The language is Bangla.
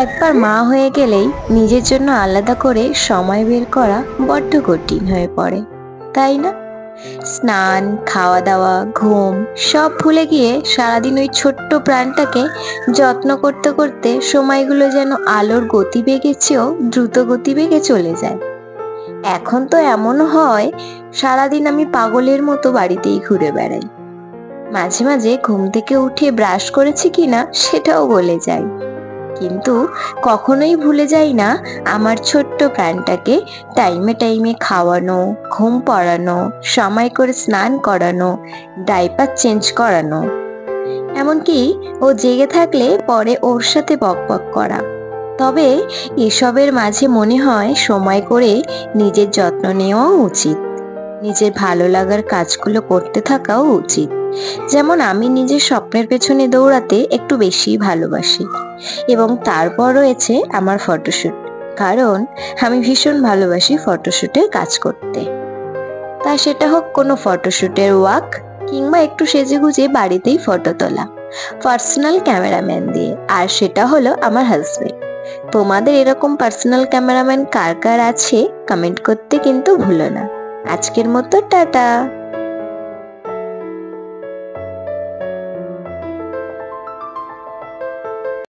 একবার মা হয়ে গেলেই নিজের জন্য আলাদা করে সময় বের করা বড্ড কঠিন হয়ে পড়ে, তাই না? স্নান, খাওয়া দাওয়া, ঘুম সব ভুলে গিয়ে সারাদিন ওই ছোট্ট প্রাণটাকে যত্ন করতে করতে সময়গুলো যেন আলোর গতিবেগের চেয়েও দ্রুত গতিবেগে চলে যায়। এখন তো এমনও হয়, সারাদিন আমি পাগলের মতো বাড়িতেই ঘুরে বেড়াই। মাঝে মাঝে ঘুম থেকে উঠে ব্রাশ করেছি কিনা সেটাও বলে যাই, কিন্তু কখনোই ভুলে যাই না আমার ছোট্ট প্রাণটাকে টাইমে টাইমে খাওয়ানো, ঘুম পড়ানো, সময় করে স্নান করানো, ডাইপার চেঞ্জ করানো, এমনকি ও জেগে থাকলে পরে ওর সাথে বকবক করা। তবে এসবের মাঝে মনে হয় সময় করে নিজের যত্ন নেওয়াও উচিত, নিজের ভালো লাগার কাজগুলো করতে থাকাও উচিত। যেমন আমি নিজের স্বপ্নের পেছনে দৌড়াতে একটু বেশি ভালোবাসি। এবং তারপর রয়েছে আমার ফটোশুট, কারণ আমি ভীষণ ভালোবাসি ফটোশুটে কাজ করতে। তা সেটা হোক কোনো ফটোশুটের ওয়াক, কিংবা একটু সেজেগুজে বাড়িতেই ফটো তোলা পার্সোনাল ক্যামেরাম্যান দিয়ে, আর সেটা হলো আমার হাজবেন্ড। তোমাদের এরকম পার্সোনাল ক্যামেরাম্যান কার কার আছে কমেন্ট করতে কিন্তু ভুলো না। আজকের মতো টাটা।